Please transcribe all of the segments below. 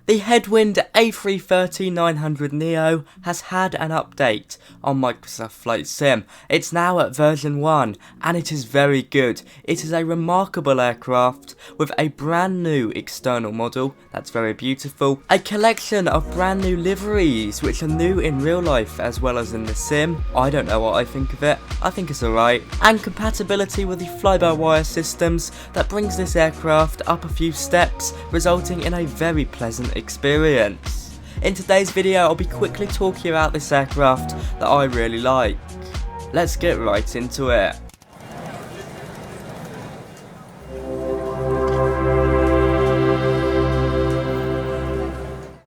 The headwind A330-900neo has had an update on Microsoft Flight Sim. It's now at version 1 and it is very good. It is a remarkable aircraft with a brand new external model that's very beautiful, a collection of brand new liveries which are new in real life as well as in the sim. I don't know what I think of it, I think it's alright, and compatibility with the fly-by-wire systems that brings this aircraft up a few steps, resulting in a very pleasant experience. In today's video I'll be quickly talking about this aircraft that I really like. Let's get right into it.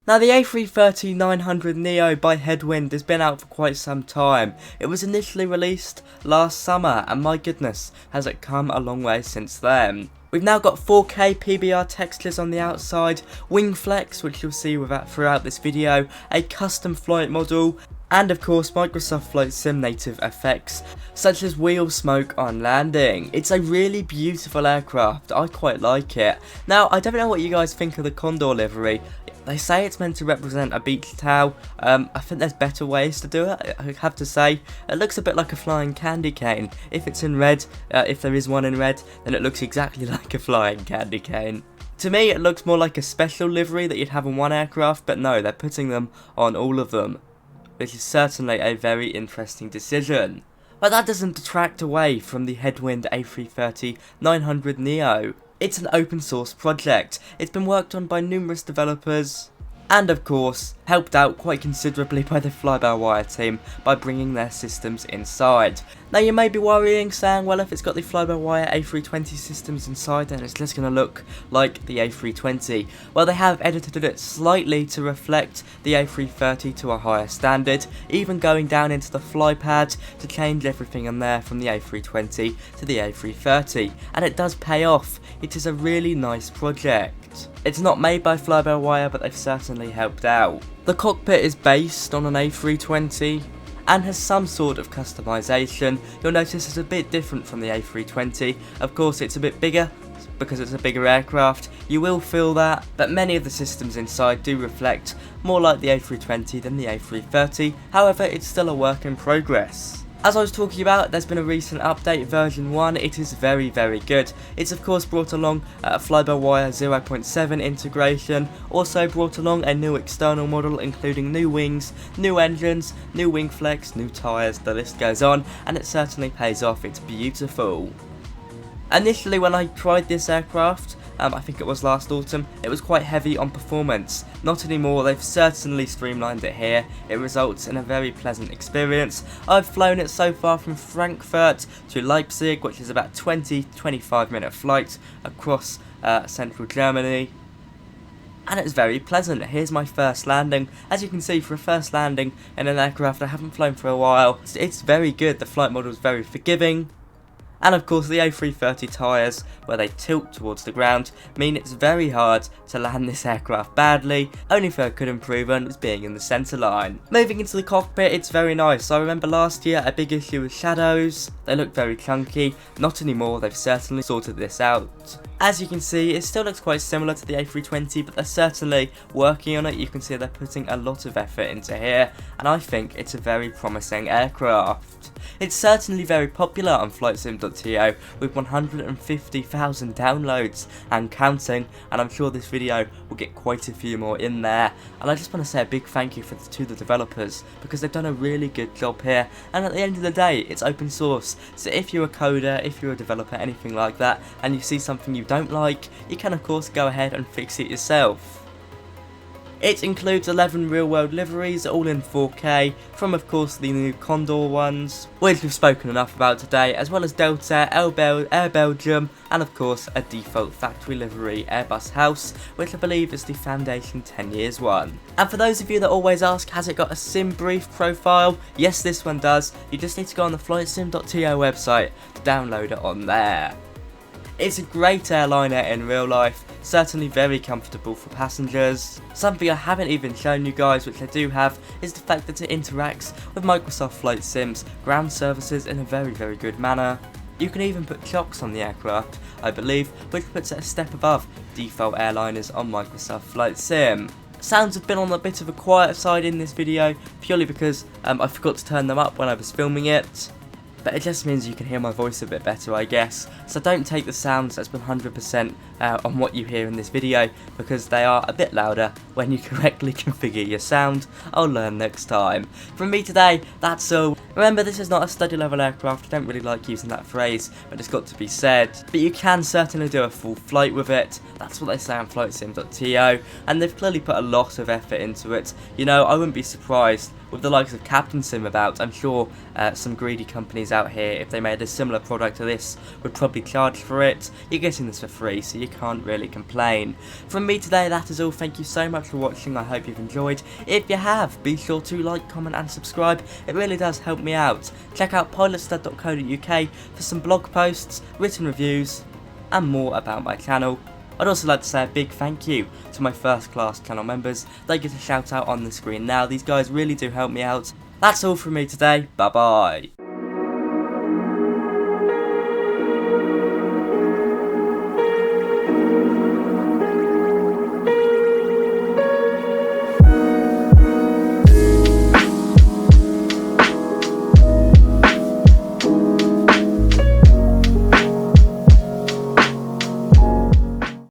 Now the A330-900neo by Headwind has been out for quite some time. It was initially released last summer and my goodness has it come a long way since then. We've now got 4K PBR textures on the outside, wing flex which you'll see throughout this video, a custom flight model, and of course Microsoft Flight Sim native effects such as wheel smoke on landing. It's a really beautiful aircraft, I quite like it. Now I don't know what you guys think of the Condor livery. They say it's meant to represent a beach towel. I think there's better ways to do it, I have to say. It looks a bit like a flying candy cane. If it's in red, if there is one in red, then it looks exactly like a flying candy cane. To me it looks more like a special livery that you'd have on one aircraft, but no, they're putting them on all of them, which is certainly a very interesting decision. But that doesn't detract away from the Headwind A330-900neo. It's an open source project, it's been worked on by numerous developers, and of course, helped out quite considerably by the fly-by-wire team by bringing their systems inside. Now you may be worrying, saying, well, if it's got the fly-by-wire A320 systems inside, then it's just going to look like the A320. Well, they have edited it slightly to reflect the A330 to a higher standard, even going down into the fly pad to change everything on there from the A320 to the A330, and it does pay off. It is a really nice project. It's not made by fly-by-wire, but they've certainly helped out. The cockpit is based on an A320 and has some sort of customization. You'll notice it's a bit different from the A320. Of course it's a bit bigger because it's a bigger aircraft, you will feel that, but many of the systems inside do reflect more like the A320 than the A330, however it's still a work in progress. As I was talking about, there's been a recent update, version 1, it is very good. It's of course brought along a fly-by-wire 0.7 integration, also brought along a new external model including new wings, new engines, new wing flex, new tyres, the list goes on, and it certainly pays off, it's beautiful. Initially when I tried this aircraft, I think it was last autumn, it was quite heavy on performance. Not anymore, they've certainly streamlined it here. It results in a very pleasant experience. I've flown it so far from Frankfurt to Leipzig, which is about 20-25 minute flight across central Germany. And it's very pleasant. Here's my first landing. As you can see, for a first landing in an aircraft I haven't flown for a while, it's very good. The flight model is very forgiving. And of course the A330 tyres, where they tilt towards the ground, mean it's very hard to land this aircraft badly. Only thing I could improve on was being in the centre line. Moving into the cockpit, it's very nice. I remember last year a big issue with shadows. They look very chunky. Not anymore, they've certainly sorted this out. As you can see, it still looks quite similar to the A320, but they're certainly working on it. You can see they're putting a lot of effort into here, and I think it's a very promising aircraft. It's certainly very popular on FlightSim.to with 150,000 downloads and counting, and I'm sure this video will get quite a few more in there. And I just want to say a big thank you to the developers, because they've done a really good job here, and at the end of the day it's open source, so if you're a coder, if you're a developer, anything like that, and you see something you don't like, you can of course go ahead and fix it yourself. It includes 11 real-world liveries, all in 4K, from of course the new Condor ones, which we've spoken enough about today, as well as Delta, Air Belgium, and of course a default factory livery Airbus House, which I believe is the Foundation 10 years one. And for those of you that always ask, has it got a SimBrief profile? Yes, this one does. You just need to go on the FlightSim.to website to download it on there. It's a great airliner in real life, certainly very comfortable for passengers. Something I haven't even shown you guys, which I do have, is the fact that it interacts with Microsoft Flight Sim's ground services in a very good manner. You can even put chocks on the aircraft, I believe, which puts it a step above default airliners on Microsoft Flight Sim. Sounds have been on a bit of a quieter side in this video, purely because I forgot to turn them up when I was filming it. But it just means you can hear my voice a bit better, I guess. So don't take the sounds that's been 100% on what you hear in this video, because they are a bit louder when you correctly configure your sound. I'll learn next time. From me today, that's all. Remember, this is not a study level aircraft. I don't really like using that phrase, but it's got to be said. But you can certainly do a full flight with it. That's what they say on flightsim.to, and they've clearly put a lot of effort into it. You know, I wouldn't be surprised with the likes of Captain Sim about. I'm sure some greedy companies out here, if they made a similar product to this, would probably charge for it. You're getting this for free, so you can't really complain. From me today, that is all. Thank you so much for watching. I hope you've enjoyed. If you have, be sure to like, comment and subscribe. It really does help me out. Check out pilotstud.co.uk for some blog posts, written reviews and more about my channel. I'd also like to say a big thank you to my first class channel members. They get a shout out on the screen now. These guys really do help me out. That's all from me today. Bye bye.